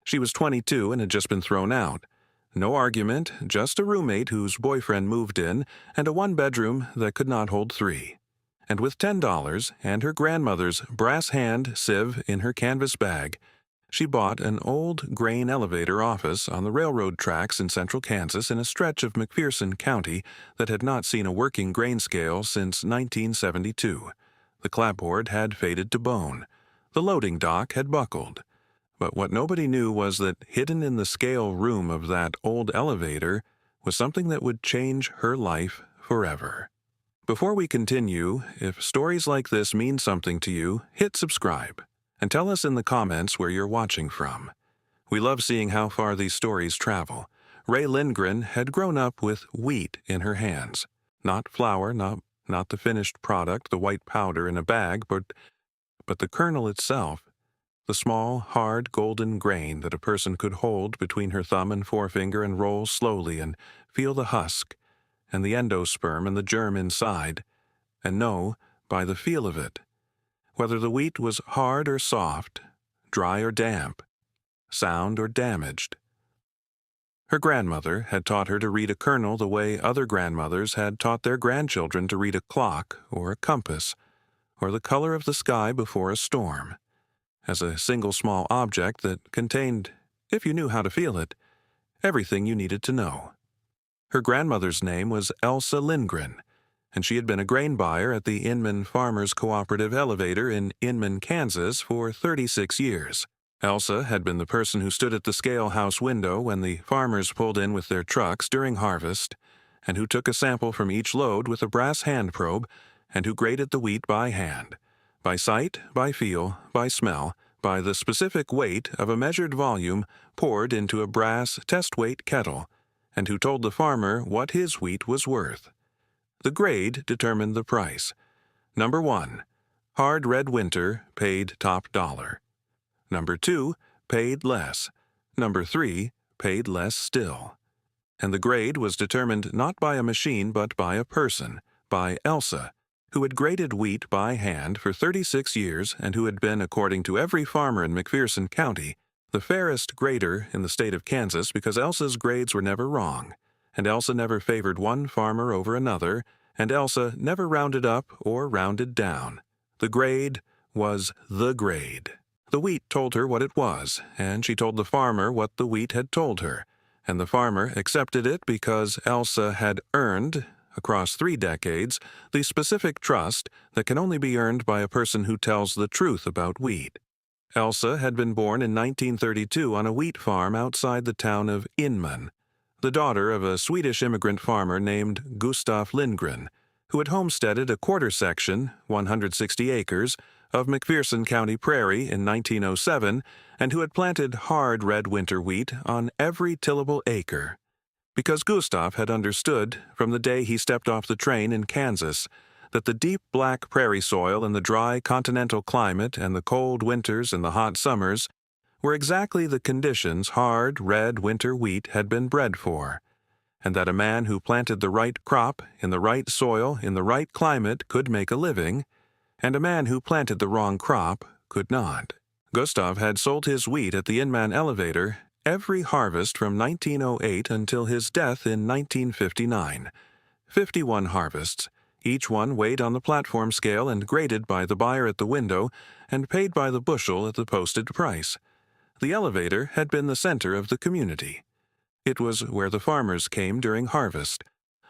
She was 22 and had just been thrown out. No argument, just a roommate whose boyfriend moved in, and a one-bedroom that could not hold three. And with $10 and her grandmother's brass hand sieve in her canvas bag, she bought an old grain elevator office on the railroad tracks in central Kansas in a stretch of McPherson County that had not seen a working grain scale since 1972. The clapboard had faded to bone. The loading dock had buckled. But what nobody knew was that hidden in the scale room of that old elevator was something that would change her life forever. Before we continue, if stories like this mean something to you, hit subscribe. And tell us in the comments where you're watching from. We love seeing how far these stories travel. Ray Lindgren had grown up with wheat in her hands. Not flour, not the finished product, the white powder in a bag, but the kernel itself, the small, hard, golden grain that a person could hold between her thumb and forefinger and roll slowly and feel the husk and the endosperm and the germ inside, and know, by the feel of it, whether the wheat was hard or soft, dry or damp, sound or damaged. Her grandmother had taught her to read a kernel the way other grandmothers had taught their grandchildren to read a clock or a compass, or the color of the sky before a storm, as a single small object that contained, if you knew how to feel it, everything you needed to know. Her grandmother's name was Elsa Lindgren, and she had been a grain buyer at the Inman Farmers Cooperative Elevator in Inman, Kansas for 36 years. Elsa had been the person who stood at the scale house window when the farmers pulled in with their trucks during harvest, and who took a sample from each load with a brass hand probe, and who graded the wheat by hand, by sight, by feel, by smell, by the specific weight of a measured volume poured into a brass test-weight kettle, and who told the farmer what his wheat was worth. The grade determined the price. Number 1, hard red winter, paid top dollar. Number 2, paid less. Number 3, paid less still. And the grade was determined not by a machine but by a person, by Elsa, who had graded wheat by hand for 36 years and who had been, according to every farmer in McPherson County, the fairest grader in the state of Kansas because Elsa's grades were never wrong. And Elsa never favored one farmer over another, and Elsa never rounded up or rounded down. The grade was the grade. The wheat told her what it was, and she told the farmer what the wheat had told her, and the farmer accepted it because Elsa had earned, across 3 decades, the specific trust that can only be earned by a person who tells the truth about wheat. Elsa had been born in 1932 on a wheat farm outside the town of Inman, the daughter of a Swedish immigrant farmer named Gustav Lindgren, who had homesteaded a quarter section, 160 acres, of McPherson County prairie in 1907 and who had planted hard red winter wheat on every tillable acre. Because Gustav had understood, from the day he stepped off the train in Kansas, that the deep black prairie soil and the dry continental climate and the cold winters and the hot summers were exactly the conditions hard, red winter wheat had been bred for, and that a man who planted the right crop in the right soil in the right climate could make a living, and a man who planted the wrong crop could not. Gustav had sold his wheat at the Inman elevator every harvest from 1908 until his death in 1959. 51 harvests, each one weighed on the platform scale and graded by the buyer at the window and paid by the bushel at the posted price. The elevator had been the center of the community. It was where the farmers came during harvest.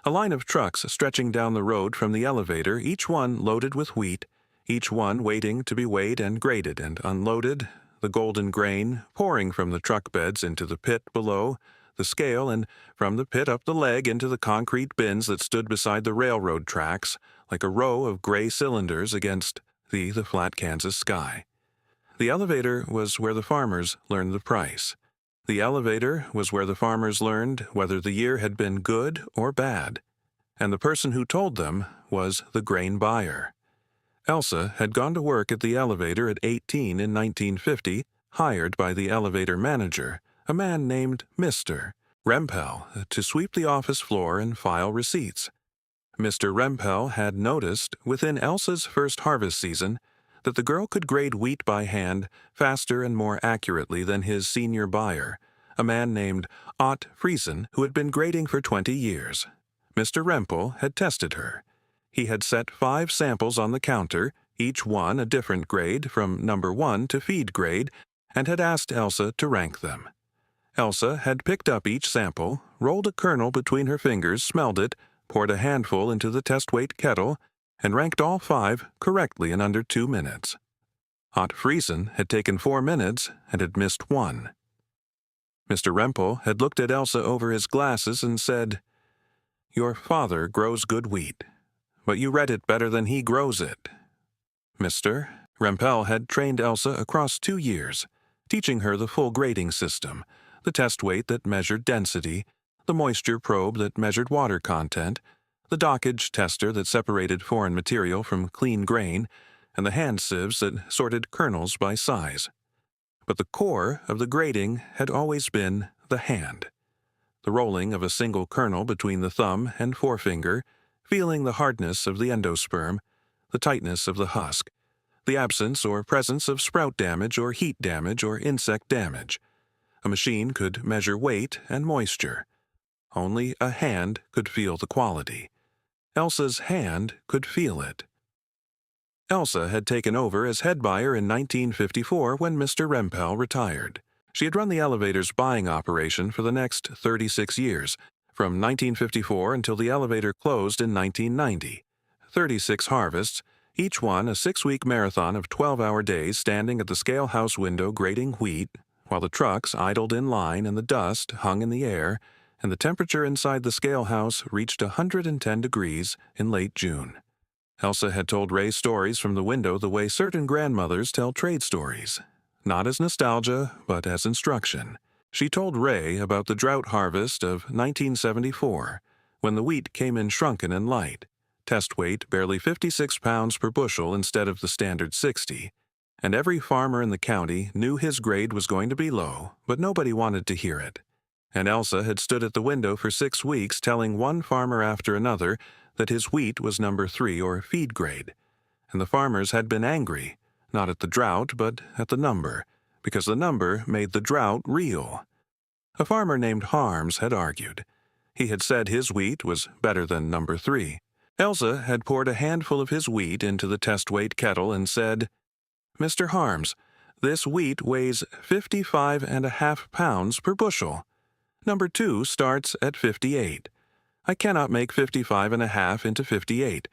A line of trucks stretching down the road from the elevator, each one loaded with wheat, each one waiting to be weighed and graded and unloaded, the golden grain pouring from the truck beds into the pit below, the scale, and from the pit up the leg into the concrete bins that stood beside the railroad tracks like a row of gray cylinders against the flat Kansas sky. The elevator was where the farmers learned the price. The elevator was where the farmers learned whether the year had been good or bad, and the person who told them was the grain buyer. Elsa had gone to work at the elevator at 18 in 1950, hired by the elevator manager, a man named Mr. Rempel, to sweep the office floor and file receipts. Mr. Rempel had noticed, within Elsa's first harvest season, that the girl could grade wheat by hand faster and more accurately than his senior buyer, a man named Ott Friesen, who had been grading for 20 years. Mr. Rempel had tested her. He had set 5 samples on the counter, each one a different grade from number 1 to feed grade, and had asked Elsa to rank them. Elsa had picked up each sample, rolled a kernel between her fingers, smelled it, poured a handful into the test-weight kettle, and ranked all 5 correctly in under 2 minutes. Ott Friesen had taken 4 minutes and had missed 1. Mr. Rempel had looked at Elsa over his glasses and said, "Your father grows good wheat, but you read it better than he grows it." Mr. Rempel had trained Elsa across 2 years, teaching her the full grading system, the test weight that measured density, the moisture probe that measured water content, the dockage tester that separated foreign material from clean grain, and the hand sieves that sorted kernels by size. But the core of the grading had always been the hand. The rolling of a single kernel between the thumb and forefinger, feeling the hardness of the endosperm, the tightness of the husk, the absence or presence of sprout damage or heat damage or insect damage. A machine could measure weight and moisture. Only a hand could feel the quality. Elsa's hand could feel it. Elsa had taken over as head buyer in 1954 when Mr. Rempel retired. She had run the elevator's buying operation for the next 36 years, from 1954 until the elevator closed in 1990. 36 harvests, each one a 6-week marathon of 12-hour days standing at the scale house window grading wheat, while the trucks idled in line and the dust hung in the air, and the temperature inside the scale house reached 110 degrees in late June. Elsa had told Ray stories from the window the way certain grandmothers tell trade stories, not as nostalgia, but as instruction. She told Ray about the drought harvest of 1974, when the wheat came in shrunken and light, test weight barely 56 pounds per bushel instead of the standard 60, and every farmer in the county knew his grade was going to be low, but nobody wanted to hear it. And Elsa had stood at the window for 6 weeks telling one farmer after another that his wheat was number 3 or feed grade, and the farmers had been angry, not at the drought but at the number, because the number made the drought real. A farmer named Harms had argued. He had said his wheat was better than number 3. Elsa had poured a handful of his wheat into the test-weight kettle and said, "Mr. Harms, this wheat weighs 55.5 pounds per bushel. Number 2 starts at 58. I cannot make 55.5 into 58.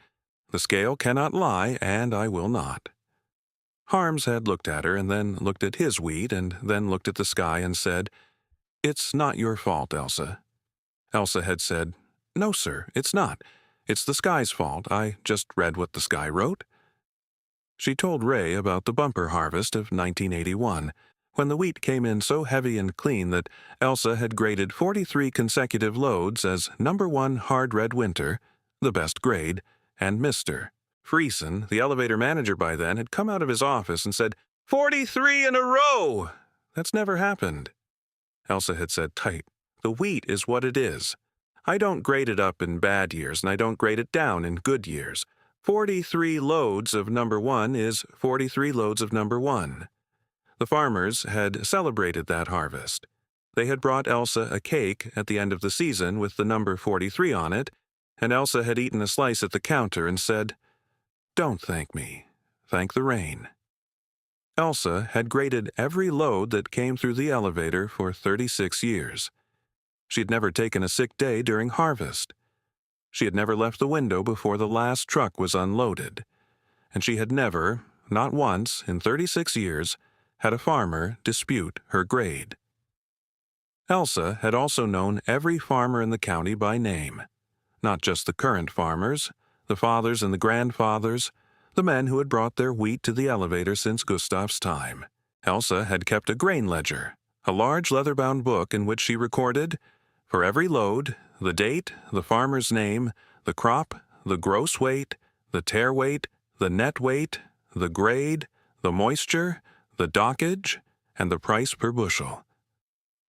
The scale cannot lie, and I will not." Harms had looked at her and then looked at his wheat and then looked at the sky and said, "It's not your fault, Elsa." Elsa had said, "No, sir, it's not. It's the sky's fault. I just read what the sky wrote." She told Ray about the bumper harvest of 1981, when the wheat came in so heavy and clean that Elsa had graded 43 consecutive loads as number 1 hard red winter, the best grade, and Mr. Friesen, the elevator manager by then, had come out of his office and said, "43 in a row! That's never happened." Elsa had said tight, "The wheat is what it is. I don't grade it up in bad years, and I don't grade it down in good years. 43 loads of number 1 is 43 loads of number 1. The farmers had celebrated that harvest. They had brought Elsa a cake at the end of the season with the number 43 on it, and Elsa had eaten a slice at the counter and said, "Don't thank me. Thank the rain." Elsa had graded every load that came through the elevator for 36 years. She had never taken a sick day during harvest. She had never left the window before the last truck was unloaded. And she had never, not once in 36 years, had a farmer dispute her grade. Elsa had also known every farmer in the county by name, not just the current farmers, the fathers and the grandfathers, the men who had brought their wheat to the elevator since Gustav's time. Elsa had kept a grain ledger, a large leather-bound book in which she recorded, for every load, the date, the farmer's name, the crop, the gross weight, the tare weight, the net weight, the grade, the moisture, the dockage, and the price per bushel.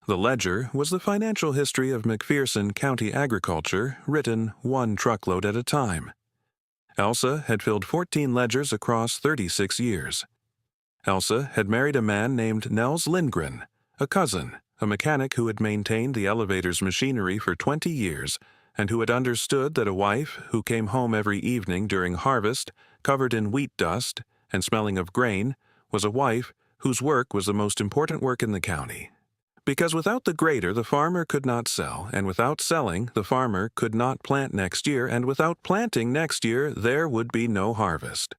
The ledger was the financial history of McPherson County agriculture, written 1 truckload at a time. Elsa had filled 14 ledgers across 36 years. Elsa had married a man named Nels Lindgren, a cousin, a mechanic who had maintained the elevator's machinery for 20 years and who had understood that a wife who came home every evening during harvest, covered in wheat dust and smelling of grain, was a wife whose work was the most important work in the county. Because without the grader the farmer could not sell, and without selling the farmer could not plant next year, and without planting next year there would be no harvest.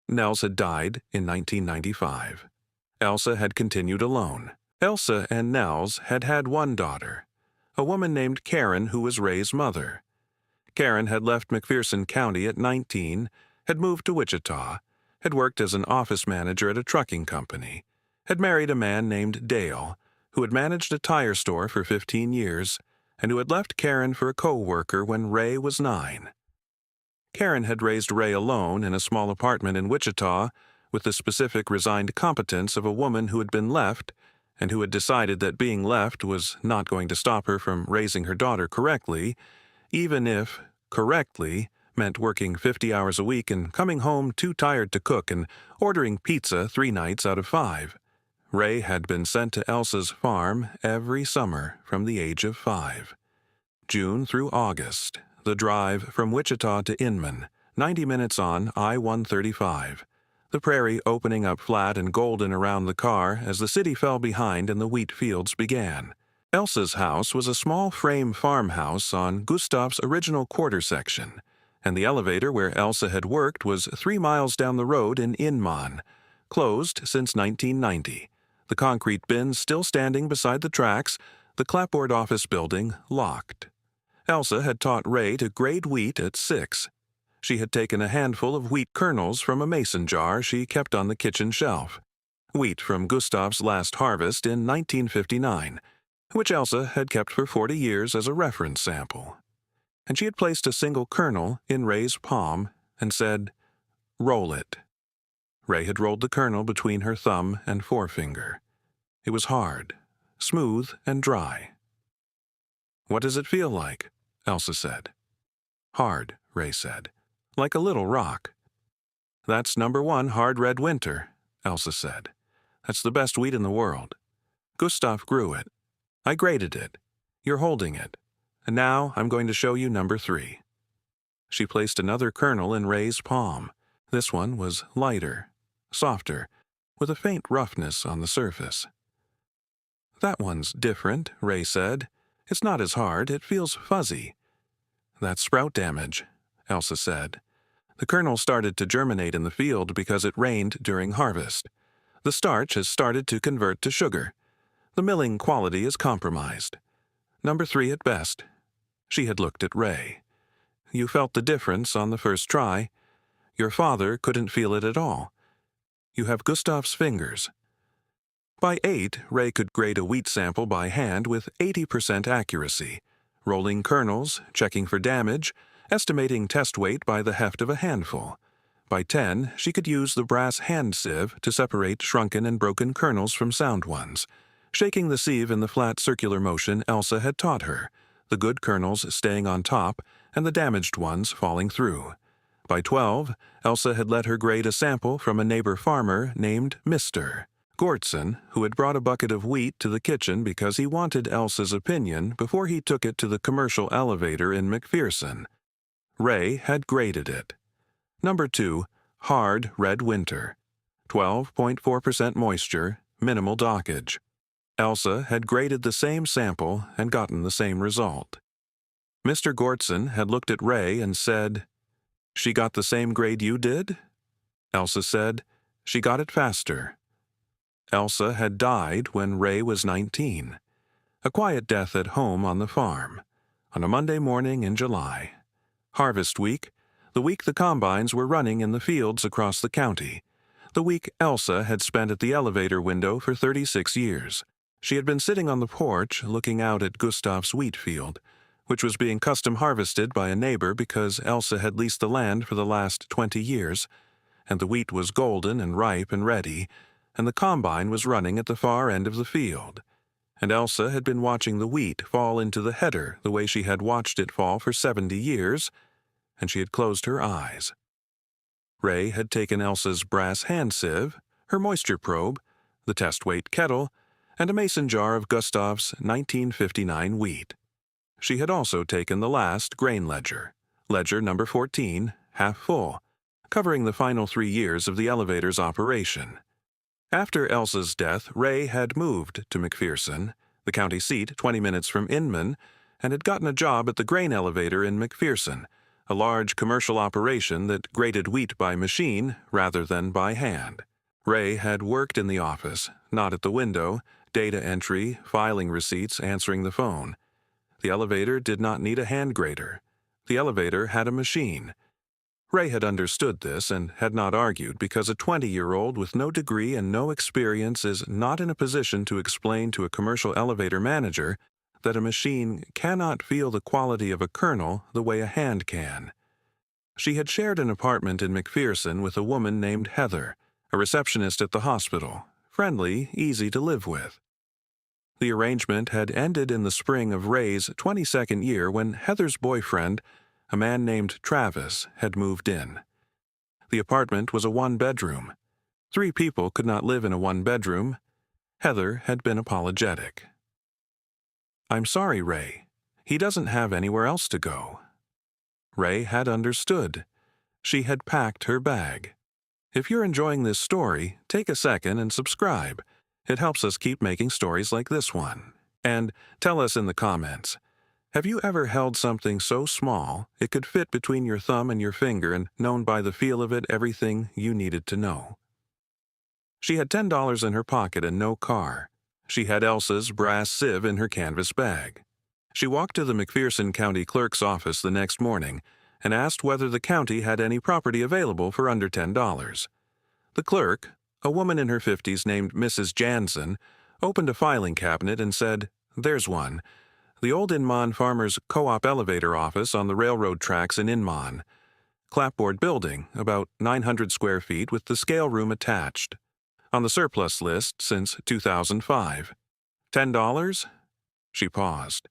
Nels had died in 1995. Elsa had continued alone. Elsa and Nels had had one daughter, a woman named Karen who was Ray's mother. Karen had left McPherson County at 19, had moved to Wichita, had worked as an office manager at a trucking company, had married a man named Dale, who had managed a tire store for 15 years, and who had left Karen for a co-worker when Ray was 9. Karen had raised Ray alone in a small apartment in Wichita with the specific resigned competence of a woman who had been left and who had decided that being left was not going to stop her from raising her daughter correctly, even if correctly meant working 50 hours a week and coming home too tired to cook and ordering pizza 3 nights out of 5. Ray had been sent to Elsa's farm every summer from the age of 5. June through August, the drive from Wichita to Inman, 90 minutes on I-135. The prairie opening up flat and golden around the car as the city fell behind and the wheat fields began. Elsa's house was a small frame farmhouse on Gustav's original quarter section, and the elevator where Elsa had worked was 3 miles down the road in Inman, closed since 1990. The concrete bins still standing beside the tracks, the clapboard office building locked. Elsa had taught Ray to grade wheat at 6. She had taken a handful of wheat kernels from a mason jar she kept on the kitchen shelf. Wheat from Gustav's last harvest in 1959, which Elsa had kept for 40 years as a reference sample. And she had placed a single kernel in Ray's palm and said, "Roll it." Ray had rolled the kernel between her thumb and forefinger. It was hard, smooth, and dry. "What does it feel like?" Elsa said. "Hard," Ray said. "Like a little rock." "That's number 1 hard red winter," Elsa said. "That's the best wheat in the world. Gustav grew it. I graded it. You're holding it. And now I'm going to show you number 3. She placed another kernel in Ray's palm. This one was lighter, softer, with a faint roughness on the surface. "That one's different," Ray said. "It's not as hard. It feels fuzzy." "That's sprout damage," Elsa said. "The kernel started to germinate in the field because it rained during harvest. The starch has started to convert to sugar. The milling quality is compromised. Number 3 at best." She had looked at Ray. "You felt the difference on the first try. Your father couldn't feel it at all. You have Gustav's fingers." By 8, Ray could grade a wheat sample by hand with 80% accuracy, rolling kernels, checking for damage, estimating test weight by the heft of a handful. By 10, she could use the brass hand sieve to separate shrunken and broken kernels from sound ones, shaking the sieve in the flat circular motion Elsa had taught her, the good kernels staying on top and the damaged ones falling through. By 12, Elsa had let her grade a sample from a neighbor farmer named Mr. Gortson, who had brought a bucket of wheat to the kitchen because he wanted Elsa's opinion before he took it to the commercial elevator in McPherson. Ray had graded it. Number 2, hard red winter. 12.4% moisture, minimal dockage. Elsa had graded the same sample and gotten the same result. Mr. Gortson had looked at Ray and said, "She got the same grade you did?" Elsa said, "She got it faster." Elsa had died when Ray was 19. A quiet death at home on the farm, on a Monday morning in July. Harvest week, the week the combines were running in the fields across the county, the week Elsa had spent at the elevator window for 36 years. She had been sitting on the porch looking out at Gustav's wheat field, which was being custom harvested by a neighbor because Elsa had leased the land for the last 20 years, and the wheat was golden and ripe and ready, and the combine was running at the far end of the field. And Elsa had been watching the wheat fall into the header the way she had watched it fall for 70 years, and she had closed her eyes. Ray had taken Elsa's brass hand sieve, her moisture probe, the test-weight kettle, and a mason jar of Gustav's 1959 wheat. She had also taken the last grain ledger, ledger number 14, half full, covering the final 3 years of the elevator's operation. After Elsa's death, Ray had moved to McPherson, the county seat 20 minutes from Inman, and had gotten a job at the grain elevator in McPherson, a large commercial operation that graded wheat by machine rather than by hand. Ray had worked in the office, not at the window, data entry, filing receipts, answering the phone. The elevator did not need a hand grader. The elevator had a machine. Ray had understood this and had not argued because a 20-year-old with no degree and no experience is not in a position to explain to a commercial elevator manager that a machine cannot feel the quality of a kernel the way a hand can. She had shared an apartment in McPherson with a woman named Heather, a receptionist at the hospital, friendly, easy to live with. The arrangement had ended in the spring of Ray's 22nd year when Heather's boyfriend, a man named Travis, had moved in. The apartment was a one-bedroom. 3 people could not live in a one-bedroom. Heather had been apologetic. "I'm sorry, Ray. He doesn't have anywhere else to go." Ray had understood. She had packed her bag. If you're enjoying this story, take a second and subscribe. It helps us keep making stories like this one. And tell us in the comments, have you ever held something so small it could fit between your thumb and your finger and known by the feel of it everything you needed to know? She had $10 in her pocket and no car. She had Elsa's brass sieve in her canvas bag. She walked to the McPherson County Clerk's office the next morning and asked whether the county had any property available for under $10. The clerk, a woman in her 50s named Mrs. Jansen, opened a filing cabinet and said, "There's one. The old Inman Farmers Co-op elevator office on the railroad tracks in Inman. Clapboard building, about 900 square feet with the scale room attached. On the surplus list since 2005. $10? She paused.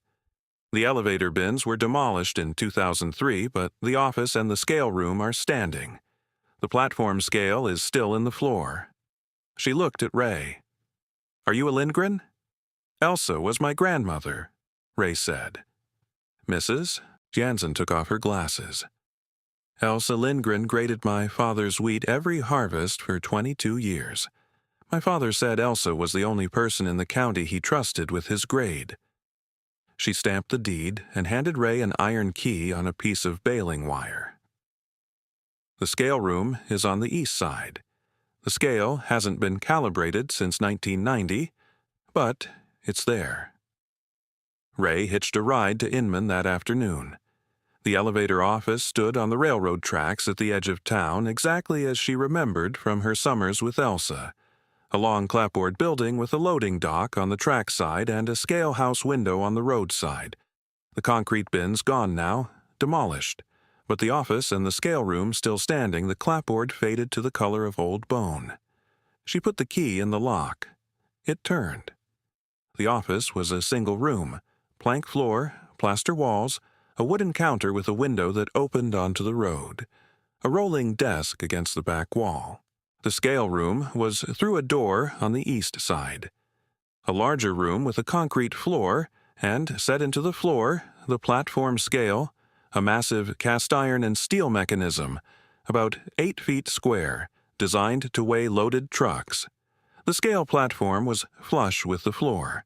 The elevator bins were demolished in 2003, but the office and the scale room are standing. The platform scale is still in the floor. She looked at Ray. "Are you a Lindgren?" "Elsa was my grandmother," Ray said. "Mrs.?" Jansen took off her glasses. "Elsa Lindgren graded my father's wheat every harvest for 22 years. My father said Elsa was the only person in the county he trusted with his grade." She stamped the deed and handed Ray an iron key on a piece of baling wire. "The scale room is on the east side. The scale hasn't been calibrated since 1990, but it's there." Ray hitched a ride to Inman that afternoon. The elevator office stood on the railroad tracks at the edge of town exactly as she remembered from her summers with Elsa. A long clapboard building with a loading dock on the track side and a scale house window on the road side. The concrete bins gone now, demolished. But the office and the scale room still standing, the clapboard faded to the color of old bone. She put the key in the lock. It turned. The office was a single room, plank floor, plaster walls, a wooden counter with a window that opened onto the road, a rolling desk against the back wall. The scale room was through a door on the east side. A larger room with a concrete floor, and set into the floor, the platform scale, a massive cast iron and steel mechanism, about 8 feet square, designed to weigh loaded trucks. The scale platform was flush with the floor.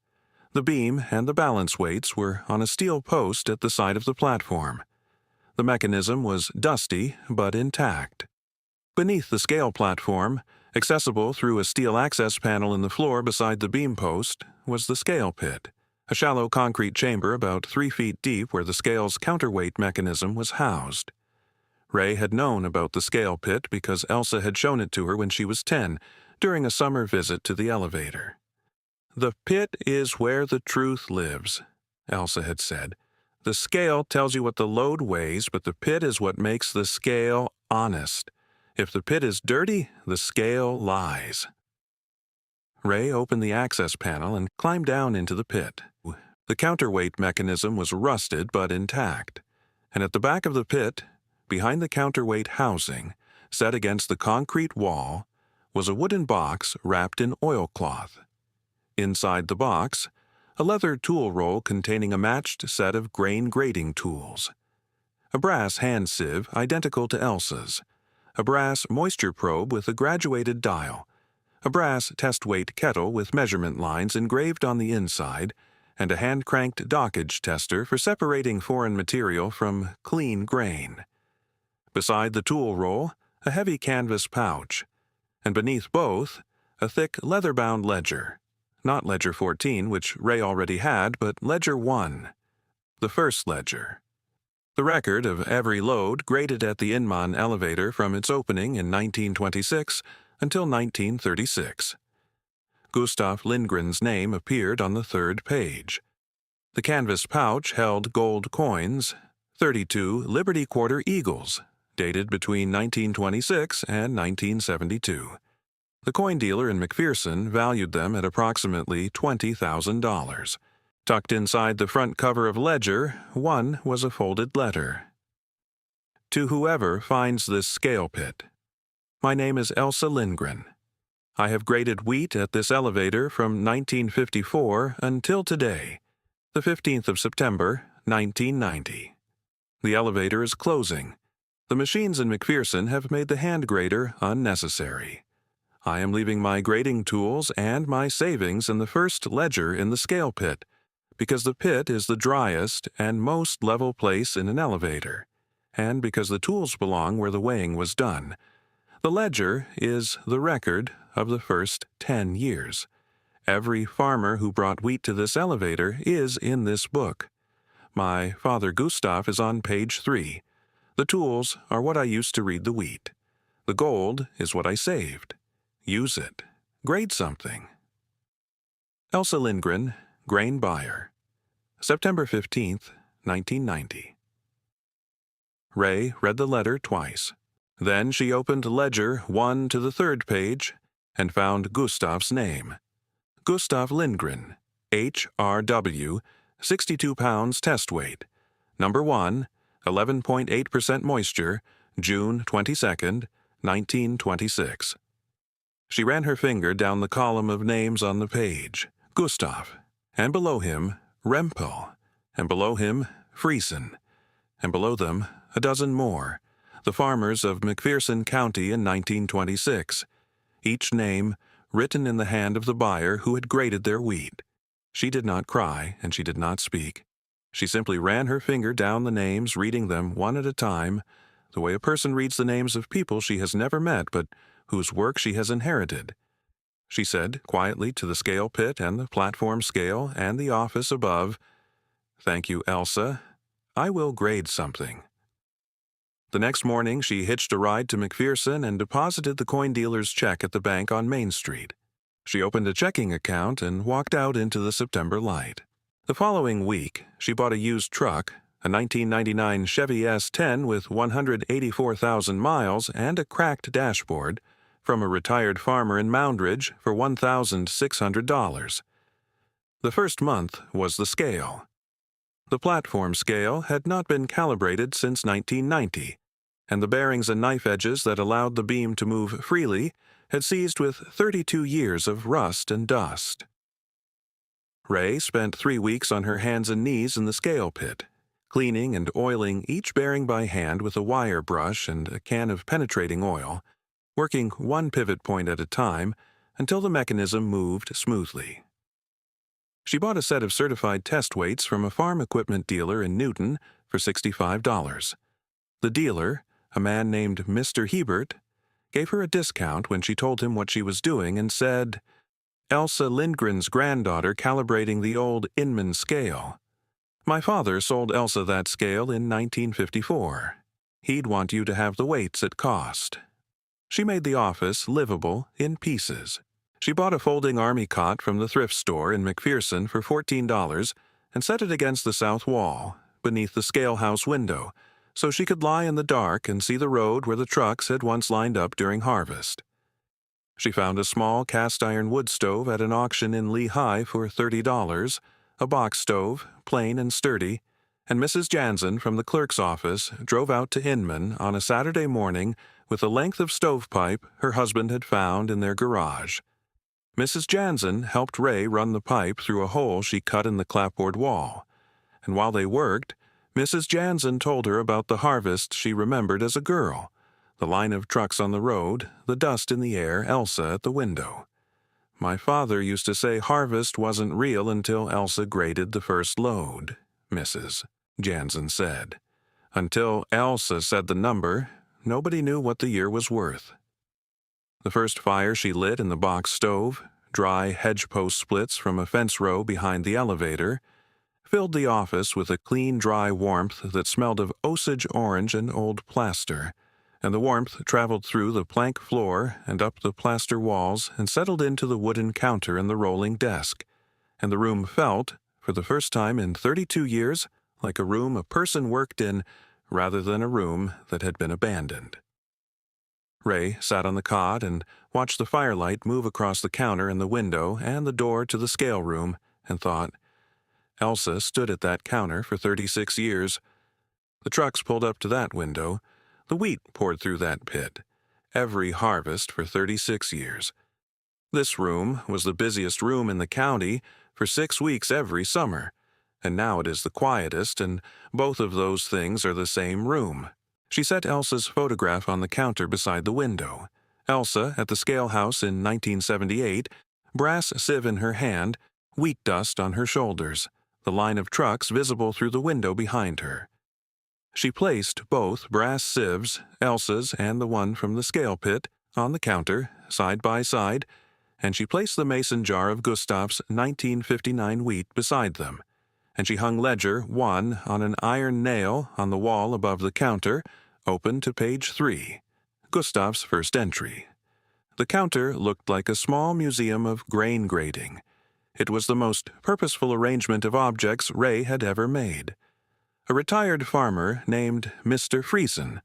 The beam and the balance weights were on a steel post at the side of the platform. The mechanism was dusty but intact. Beneath the scale platform, accessible through a steel access panel in the floor beside the beam post, was the scale pit, a shallow concrete chamber about 3 feet deep where the scale's counterweight mechanism was housed. Ray had known about the scale pit because Elsa had shown it to her when she was 10, during a summer visit to the elevator. "The pit is where the truth lives," Elsa had said. "The scale tells you what the load weighs, but the pit is what makes the scale honest. If the pit is dirty, the scale lies." Ray opened the access panel and climbed down into the pit. The counterweight mechanism was rusted but intact, and at the back of the pit, Behind the counterweight housing, set against the concrete wall, was a wooden box wrapped in oilcloth. Inside the box, a leather tool roll containing a matched set of grain grading tools. A brass hand sieve identical to Elsa's, a brass moisture probe with a graduated dial, a brass test-weight kettle with measurement lines engraved on the inside, and a hand-cranked dockage tester for separating foreign material from clean grain. Beside the tool roll, a heavy canvas pouch, and beneath both, a thick leather-bound ledger. Not Ledger 14, which Ray already had, but Ledger 1, the first ledger. The record of every load graded at the Inman elevator from its opening in 1926 until 1936. Gustav Lindgren's name appeared on the third page. The canvas pouch held gold coins, 32 Liberty Quarter Eagles, dated between 1926 and 1972. The coin dealer in McPherson valued them at approximately $20,000. Tucked inside the front cover of Ledger, one was a folded letter. To whoever finds this scale pit. My name is Elsa Lindgren. I have graded wheat at this elevator from 1954 until today, the 15th of September, 1990. The elevator is closing. The machines in McPherson have made the hand grader unnecessary. I am leaving my grading tools and my savings in the first ledger in the scale pit, because the pit is the driest and most level place in an elevator, and because the tools belong where the weighing was done. The ledger is the record of the first 10 years. Every farmer who brought wheat to this elevator is in this book. My father Gustav is on page 3. The tools are what I used to read the wheat. The gold is what I saved. Use it. Grade something. Elsa Lindgren, Grain Buyer. September 15th, 1990. Ray read the letter twice. Then she opened Ledger 1 to the third page and found Gustav's name. Gustav Lindgren, HRW, 62 pounds test weight. Number 1, 11.8% moisture, June 22nd, 1926. She ran her finger down the column of names on the page. Gustav, and below him, Rempel, and below him, Friesen, and below them, a dozen more, the farmers of McPherson County in 1926, each name written in the hand of the buyer who had graded their wheat. She did not cry, and she did not speak. She simply ran her finger down the names, reading them one at a time, the way a person reads the names of people she has never met but whose work she has inherited. She said quietly to the scale pit and the platform scale and the office above, "Thank you, Elsa. I will grade something." The next morning she hitched a ride to McPherson and deposited the coin dealer's check at the bank on Main Street. She opened a checking account and walked out into the September light. The following week, she bought a used truck, a 1999 Chevy S10 with 184,000 miles and a cracked dashboard, from a retired farmer in Moundridge for $1,600. The first month was the scale. The platform scale had not been calibrated since 1990, and the bearings and knife edges that allowed the beam to move freely had seized with 32 years of rust and dust. Ray spent 3 weeks on her hands and knees in the scale pit, cleaning and oiling each bearing by hand with a wire brush and a can of penetrating oil, working one pivot point at a time until the mechanism moved smoothly. She bought a set of certified test weights from a farm equipment dealer in Newton for $65. The dealer, a man named Mr. Hebert, gave her a discount when she told him what she was doing and said, "Elsa Lindgren's granddaughter calibrating the old Inman scale. My father sold Elsa that scale in 1954. He'd want you to have the weights at cost." She made the office livable in pieces. She bought a folding army cot from the thrift store in McPherson for $14 and set it against the south wall, beneath the scale house window, so she could lie in the dark and see the road where the trucks had once lined up during harvest. She found a small cast-iron wood stove at an auction in Lehigh for $30, a box stove, plain and sturdy, and Mrs. Jansen from the clerk's office drove out to Inman on a Saturday morning with a length of stovepipe her husband had found in their garage. Mrs. Jansen helped Ray run the pipe through a hole she cut in the clapboard wall, and while they worked, Mrs. Jansen told her about the harvest she remembered as a girl, the line of trucks on the road, the dust in the air, Elsa at the window. "My father used to say harvest wasn't real until Elsa graded the first load," Mrs. Jansen said. "Until Elsa said the number, nobody knew what the year was worth." The first fire she lit in the box stove, dry hedge-post splits from a fence row behind the elevator, filled the office with a clean, dry warmth that smelled of Osage orange and old plaster, and the warmth traveled through the plank floor and up the plaster walls and settled into the wooden counter and the rolling desk, and the room felt, for the first time in 32 years, like a room a person worked in rather than a room that had been abandoned. Ray sat on the cot and watched the firelight move across the counter and the window and the door to the scale room and thought, Elsa stood at that counter for 36 years. The trucks pulled up to that window. The wheat poured through that pit. Every harvest for 36 years. This room was the busiest room in the county for 6 weeks every summer, and now it is the quietest, and both of those things are the same room. She set Elsa's photograph on the counter beside the window. Elsa at the scale house in 1978, brass sieve in her hand, wheat dust on her shoulders, the line of trucks visible through the window behind her. She placed both brass sieves, Elsa's and the one from the scale pit, on the counter, side by side, and she placed the mason jar of Gustav's 1959 wheat beside them, and she hung ledger 1 on an iron nail on the wall above the counter, open to page 3, Gustav's first entry. The counter looked like a small museum of grain grading. It was the most purposeful arrangement of objects Ray had ever made. A retired farmer named Mr. Friesen,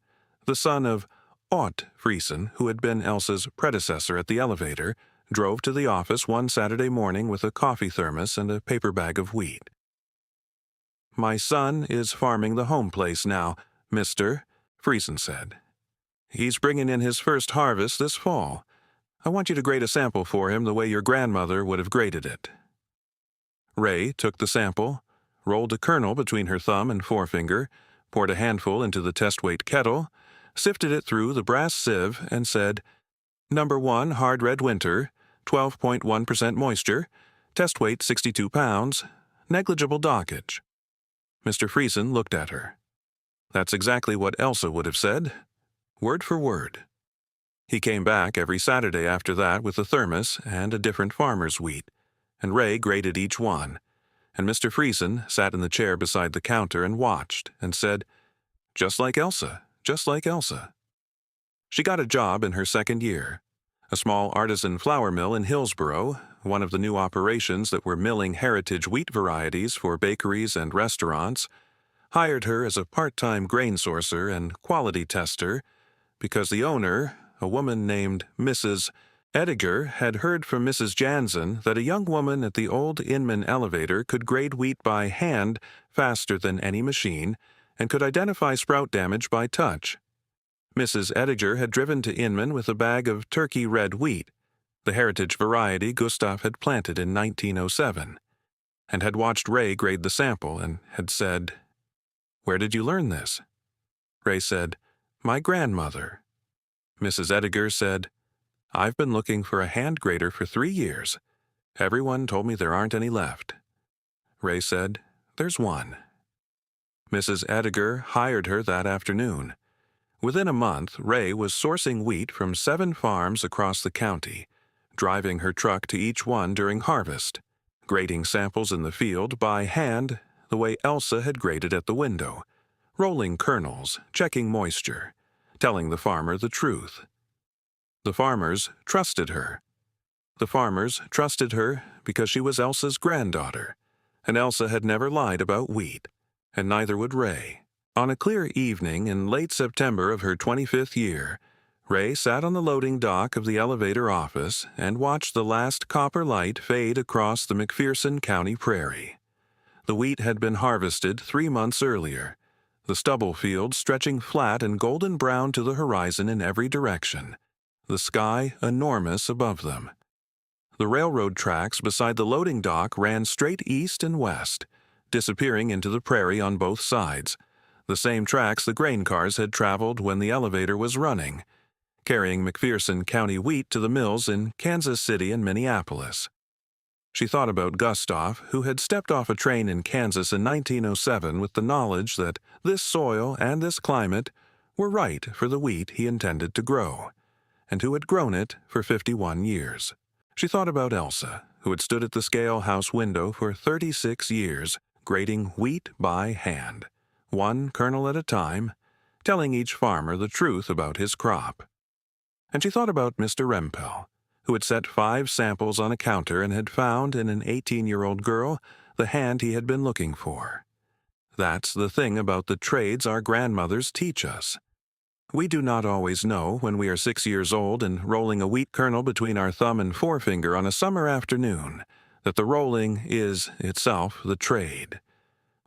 the son of Ott Friesen, who had been Elsa's predecessor at the elevator, drove to the office one Saturday morning with a coffee thermos and a paper bag of wheat. "My son is farming the home place now, Mr. Friesen said. "He's bringing in his first harvest this fall. I want you to grade a sample for him the way your grandmother would have graded it." Ray took the sample, rolled a kernel between her thumb and forefinger, poured a handful into the test-weight kettle, sifted it through the brass sieve, and said, "Number 1 hard red winter, 12.1% moisture, test weight 62 pounds, negligible dockage." Mr. Friesen looked at her. That's exactly what Elsa would have said, word for word. He came back every Saturday after that with a thermos and a different farmer's wheat, and Ray graded each one, and Mr. Friesen sat in the chair beside the counter and watched and said, "Just like Elsa, just like Elsa." She got a job in her second year. A small artisan flour mill in Hillsboro, one of the new operations that were milling heritage wheat varieties for bakeries and restaurants, hired her as a part-time grain sourcer and quality tester because the owner, a woman named Mrs. Ediger, had heard from Mrs. Jansen that a young woman at the old Inman elevator could grade wheat by hand faster than any machine and could identify sprout damage by touch. Mrs. Ediger had driven to Inman with a bag of turkey red wheat, the heritage variety Gustav had planted in 1907, and had watched Ray grade the sample and had said, "Where did you learn this?" Ray said, "My grandmother." Mrs. Ediger said, "I've been looking for a hand grader for 3 years. Everyone told me there aren't any left." Ray said, "There's one." Mrs. Ediger hired her that afternoon. Within a month, Ray was sourcing wheat from 7 farms across the county, driving her truck to each one during harvest, grading samples in the field by hand the way Elsa had graded at the window, rolling kernels, checking moisture, telling the farmer the truth. The farmers trusted her. The farmers trusted her because she was Elsa's granddaughter, and Elsa had never lied about wheat, and neither would Ray. On a clear evening in late September of her 25th year, Ray sat on the loading dock of the elevator office and watched the last copper light fade across the McPherson County prairie. The wheat had been harvested 3 months earlier, the stubble fields stretching flat and golden brown to the horizon in every direction, the sky enormous above them. The railroad tracks beside the loading dock ran straight east and west, disappearing into the prairie on both sides, the same tracks the grain cars had traveled when the elevator was running, carrying McPherson County wheat to the mills in Kansas City and Minneapolis. She thought about Gustav, who had stepped off a train in Kansas in 1907 with the knowledge that this soil and this climate were right for the wheat he intended to grow, and who had grown it for 51 years. She thought about Elsa, who had stood at the scale house window for 36 years, grading wheat by hand, one kernel at a time, telling each farmer the truth about his crop. And she thought about Mr. Rempel, who had set 5 samples on a counter and had found in an 18-year-old girl the hand he had been looking for. That's the thing about the trades our grandmothers teach us. We do not always know when we are 6 years old and rolling a wheat kernel between our thumb and forefinger on a summer afternoon that the rolling is itself the trade.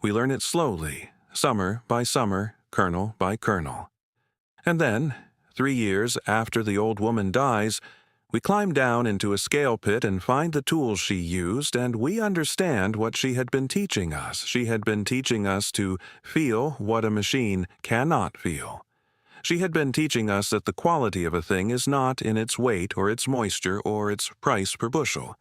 We learn it slowly, summer by summer, kernel by kernel. And then, 3 years after the old woman dies, we climb down into a scale pit and find the tools she used, and we understand what she had been teaching us. She had been teaching us to feel what a machine cannot feel. She had been teaching us that the quality of a thing is not in its weight or its moisture or its price per bushel.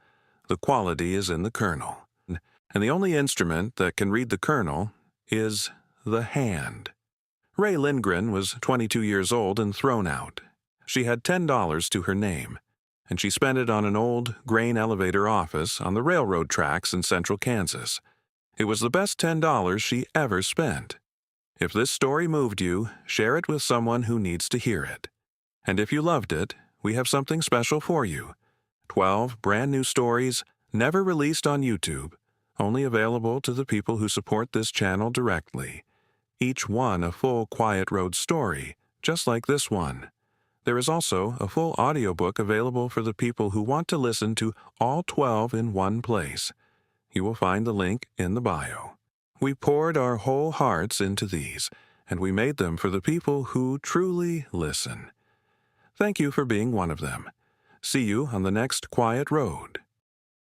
The quality is in the kernel. And the only instrument that can read the kernel is the hand. Ray Lindgren was 22 years old and thrown out. She had $10 to her name, and she spent it on an old grain elevator office on the railroad tracks in central Kansas. It was the best $10 she ever spent. If this story moved you, share it with someone who needs to hear it. And if you loved it, we have something special for you. 12 brand new stories, never released on YouTube, only available to the people who support this channel directly. Each one a full Quiet Road story, just like this one. There is also a full audiobook available for the people who want to listen to all 12 in one place. You will find the link in the bio. We poured our whole hearts into these, and we made them for the people who truly listen. Thank you for being one of them. See you on the next Quiet Road.